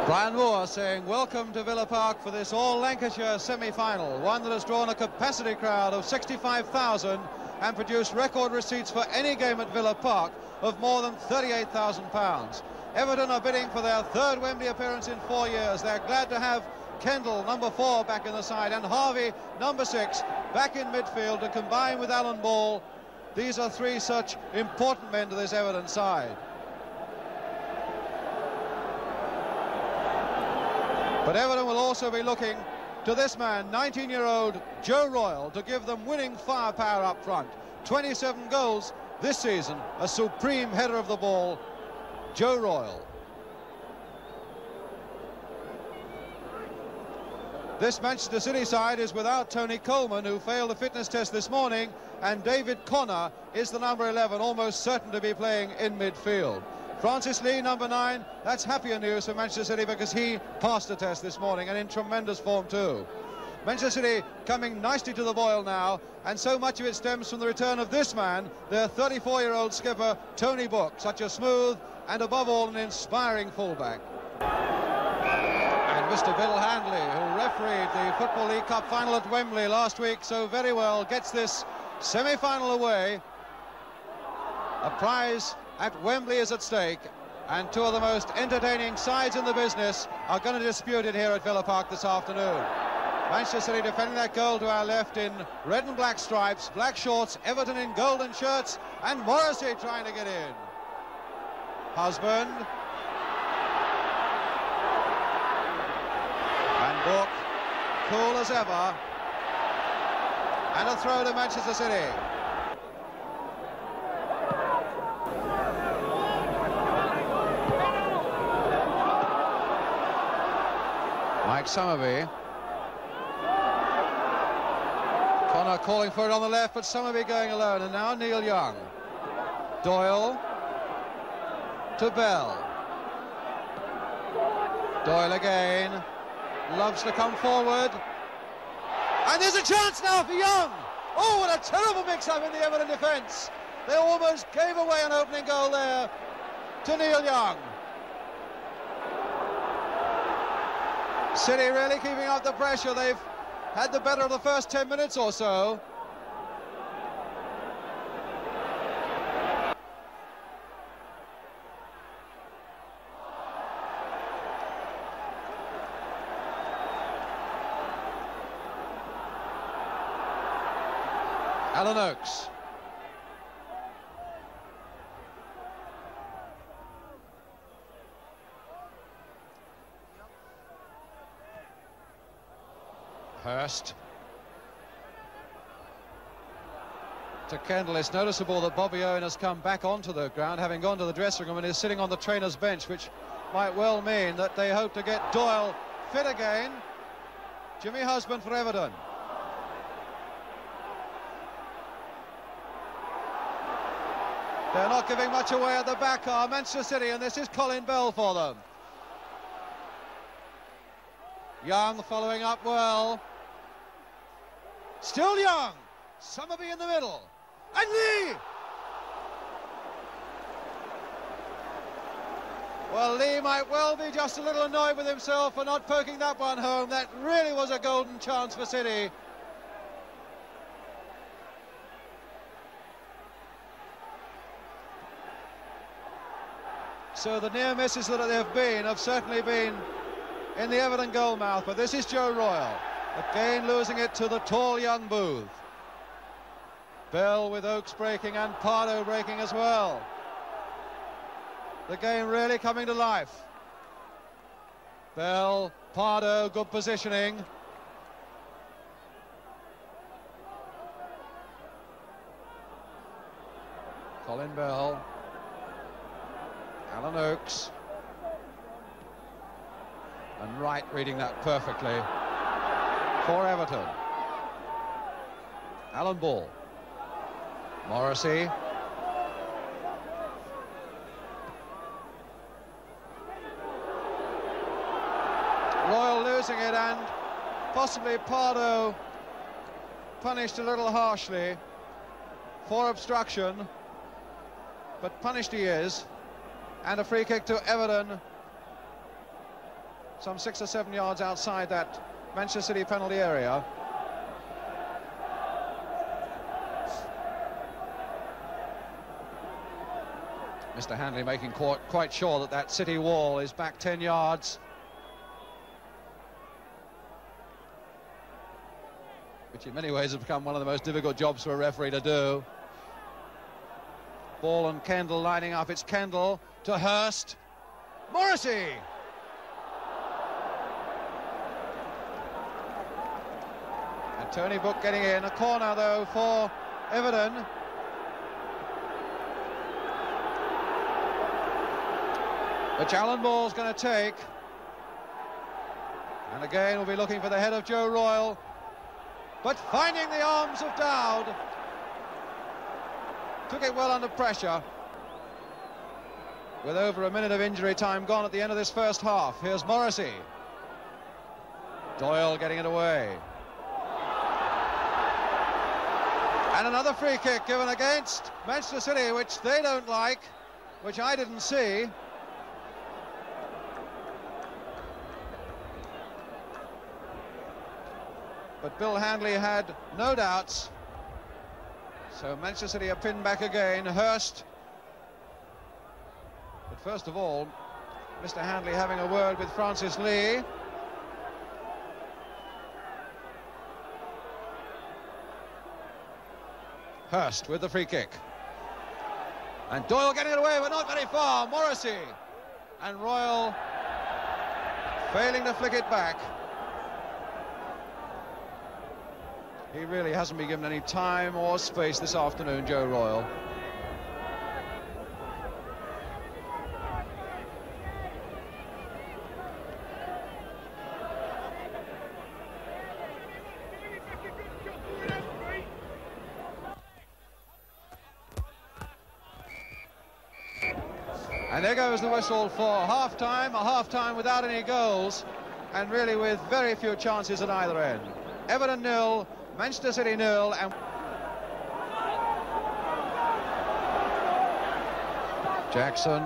Brian Moore saying welcome to Villa Park for this all-Lancashire semi-final, one that has drawn a capacity crowd of 65,000 and produced record receipts for any game at Villa Park of more than £38,000. Everton are bidding for their third Wembley appearance in 4 years. They're glad to have Kendall, number 4, back in the side, and Harvey, number 6, back in midfield to combine with Alan Ball. These are three such important men to this Everton side. But Everton will also be looking to this man, 19-year-old Joe Royle, to give them winning firepower up front. 27 goals this season, a supreme header of the ball, Joe Royle. This Manchester City side is without Tony Coleman, who failed the fitness test this morning, and David Connor is the number 11, almost certain to be playing in midfield. Francis Lee, number 9, that's happier news for Manchester City because he passed the test this morning and in tremendous form too. Manchester City coming nicely to the boil now, and so much of it stems from the return of this man, their 34-year-old skipper, Tony Book, such a smooth and above all an inspiring fullback. And Mr. Bill Handley, who refereed the Football League Cup final at Wembley last week so very well, gets this semi-final away. A prize at Wembley is at stake, and two of the most entertaining sides in the business are going to dispute it here at Villa Park this afternoon. Manchester City defending that goal to our left in red and black stripes, black shorts, Everton in golden shirts, and Morrissey trying to get in. Husband. And Book, cool as ever. And a throw to Manchester City. Mike Summerby. Connor calling for it on the left, but Summerby going alone, and now Neil Young. Doyle to Bell. Doyle again, loves to come forward, and there's a chance now for Young. Oh, what a terrible mix-up in the Everton defence. They almost gave away an opening goal there to Neil Young. City really keeping up the pressure. They've had the better of the first 10 minutes or so. Alan Oakes. Hurst to Kendall. It's noticeable that Bobby Owen has come back onto the ground, having gone to the dressing room, and is sitting on the trainer's bench, which might well mean that they hope to get Doyle fit again. Jimmy Husband for Everton. They're not giving much away at the back, are Manchester City, and this is Colin Bell for them. Young following up well. Still Young. Summerby in the middle. And Lee! Well, Lee might well be just a little annoyed with himself for not poking that one home. That really was a golden chance for City. So the near misses that there have been have certainly been in the Everton goal mouth, but this is Joe Royle, again losing it to the tall young Booth. Bell with Oakes breaking and Pardo breaking as well. The game really coming to life. Bell, Pardo, good positioning. Colin Bell. Alan Oakes. And Wright reading that perfectly for Everton. Alan Ball. Morrissey. Royle losing it, and possibly Pardo punished a little harshly for obstruction, but punished he is. And a free kick to Everton some 6 or 7 yards outside that Manchester City penalty area. Mr. Handley making quite sure that that City wall is back 10 yards. Which in many ways has become one of the most difficult jobs for a referee to do. Ball and Kendall lining up. It's Kendall to Hurst. Morrissey! And Tony Book getting in. A corner, though, for Everton. Which Alan Ball's going to take. And again, we'll be looking for the head of Joe Royle. But finding the arms of Dowd. Took it well under pressure. With over a minute of injury time gone at the end of this first half. Here's Morrissey. Doyle getting it away. And another free kick given against Manchester City, which they don't like, which I didn't see. But Bill Handley had no doubts. So Manchester City are pinned back again. Hurst. But first of all, Mr. Handley having a word with Francis Lee. Hurst with the free kick. And Doyle getting it away, but not very far. Morrissey. And Royle failing to flick it back. He really hasn't been given any time or space this afternoon, Joe Royle. And there goes the whistle for half-time, a half-time without any goals, and really with very few chances at either end. Everton 0, Manchester City 0, and Jackson.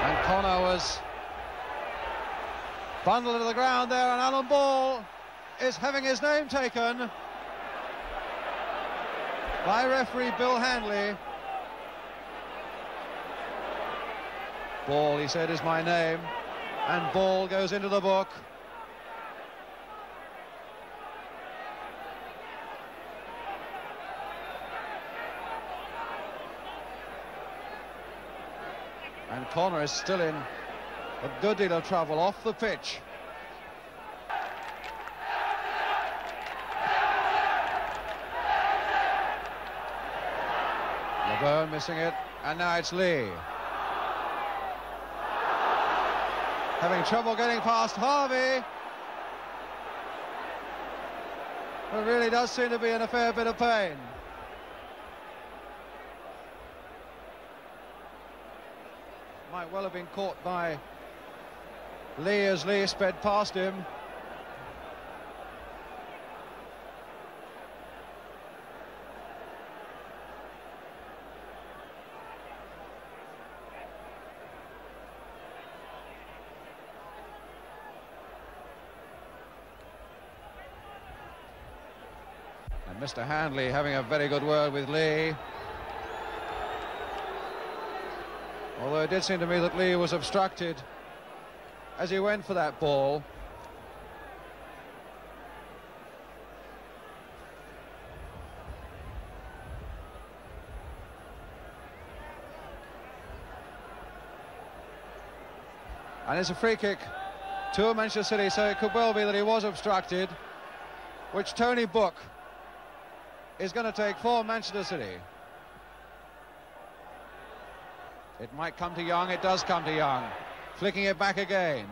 And Connor was bundled to the ground there, and Alan Ball is having his name taken by referee Bill Handley. Ball, he said, is my name, and Ball goes into the book. And Connor is still in a good deal of trouble off the pitch. LeBurn missing it, and now it's Lee. Having trouble getting past Harvey. But really does seem to be in a fair bit of pain. Might well have been caught by Lee as Lee sped past him. Mr. Handley having a very good word with Lee. Although it did seem to me that Lee was obstructed as he went for that ball. And it's a free kick to Manchester City, so it could well be that he was obstructed, which Tony Book is going to take for Manchester City. It might come to Young, it does come to Young. Flicking it back again.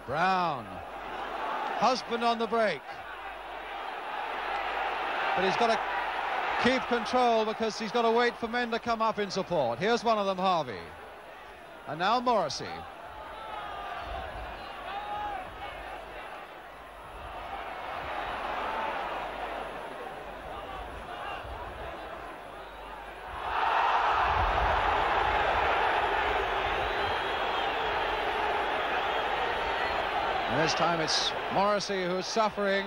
Brown. Husband on the break. But he's got to keep control because he's got to wait for men to come up in support. Here's one of them, Harvey. And now Morrissey. This time it's Morrissey who's suffering.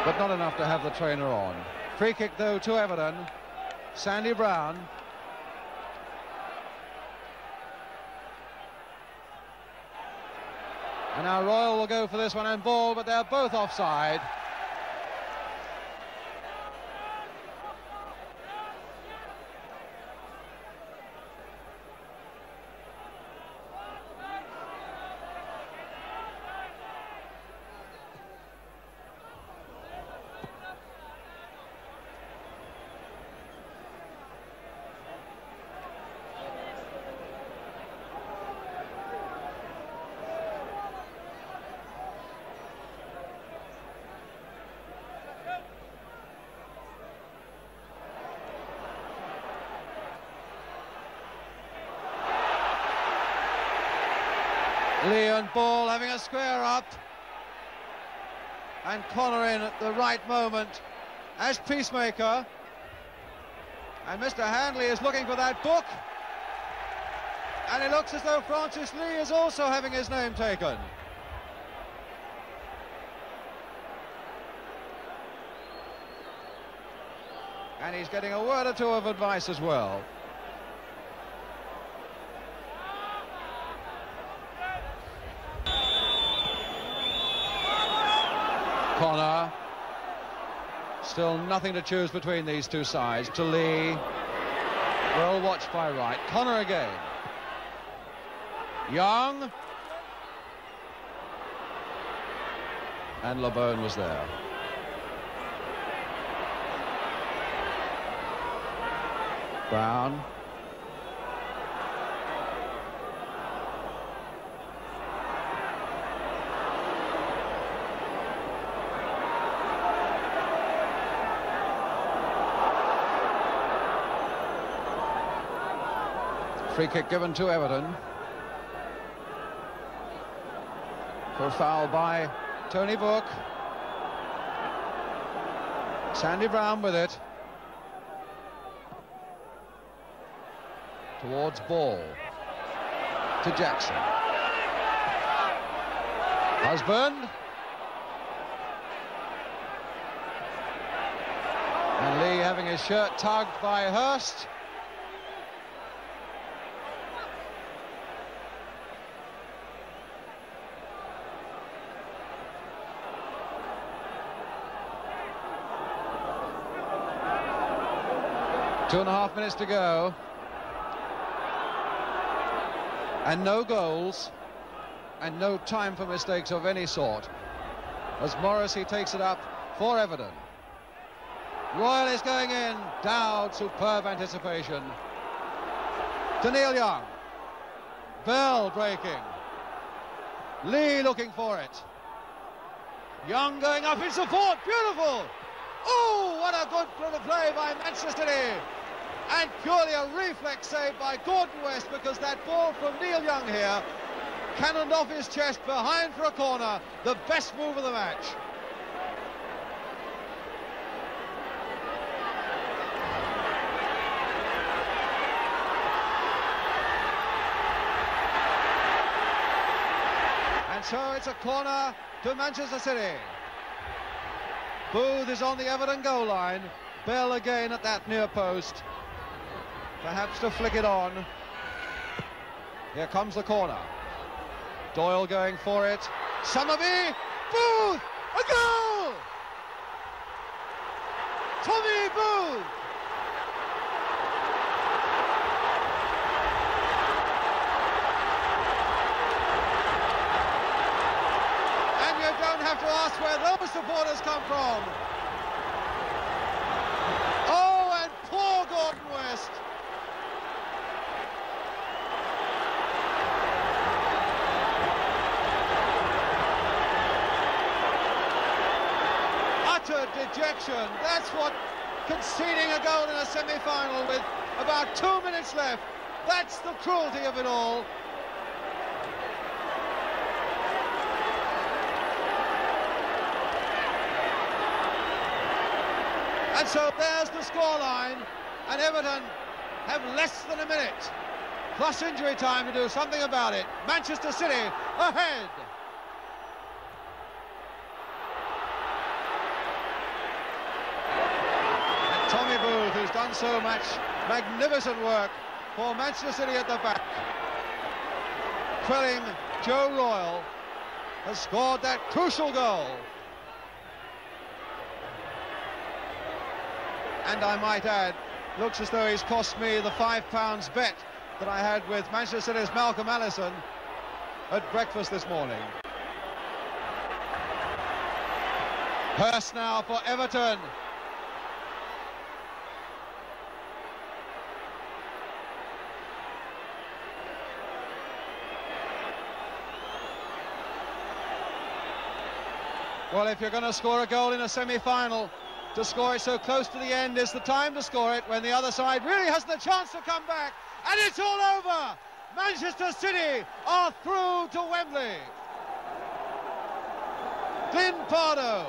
But not enough to have the trainer on. Free kick though to Everton. Sandy Brown. And now Royal will go for this one and ball, but they're both offside. Lee and Ball having a square up, and Connor in at the right moment as peacemaker, and Mr. Handley is looking for that book, and it looks as though Francis Lee is also having his name taken. And he's getting a word or two of advice as well. Connor, still nothing to choose between these two sides. To Lee, well watched by Wright. Connor again. Young. And LeBone was there. Brown. Free kick given to Everton for a foul by Tony Book. Sandy Brown with it. Towards Ball. To Jackson. Husband. And Lee having his shirt tugged by Hurst. Two and a half minutes to go. And no goals. And no time for mistakes of any sort. As Morrissey takes it up for Everton. Royal is going in. Dowd, superb anticipation. To Neil Young. Bell breaking. Lee looking for it. Young going up in support. Beautiful. Oh, what a good bit of play by Manchester City. And purely a reflex save by Gordon West, because that ball from Neil Young here cannoned off his chest behind for a corner. The best move of the match. And so it's a corner to Manchester City. Booth is on the Everton goal line. Bell again at that near post. Perhaps to flick it on. Here comes the corner. Doyle going for it. Summerby. Booth. A goal! Tommy Booth. And you don't have to ask where those supporters come from. Oh, and poor Gordon West. Utter dejection. That's what conceding a goal in a semi-final with about 2 minutes left. That's the cruelty of it all. And so there's the scoreline, and Everton have less than a minute, plus injury time, to do something about it. Manchester City ahead. And Tommy Booth, who's done so much magnificent work for Manchester City at the back, quelling Joe Royle, has scored that crucial goal. And I might add, looks as though he's cost me the £5 bet that I had with Manchester City's Malcolm Allison at breakfast this morning. Hurst now for Everton. Well, if you're going to score a goal in a semi-final, to score it so close to the end is the time to score it, when the other side really hasn't a chance to come back. And it's all over. Manchester City are through to Wembley. Glyn Pardo.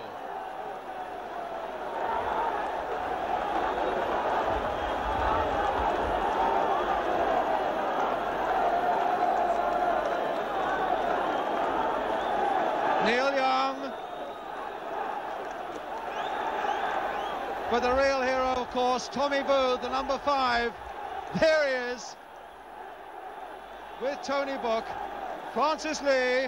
Neil Young. But the real hero, of course, Tommy Booth, the number 5. There he is, with Tony Book, Francis Lee,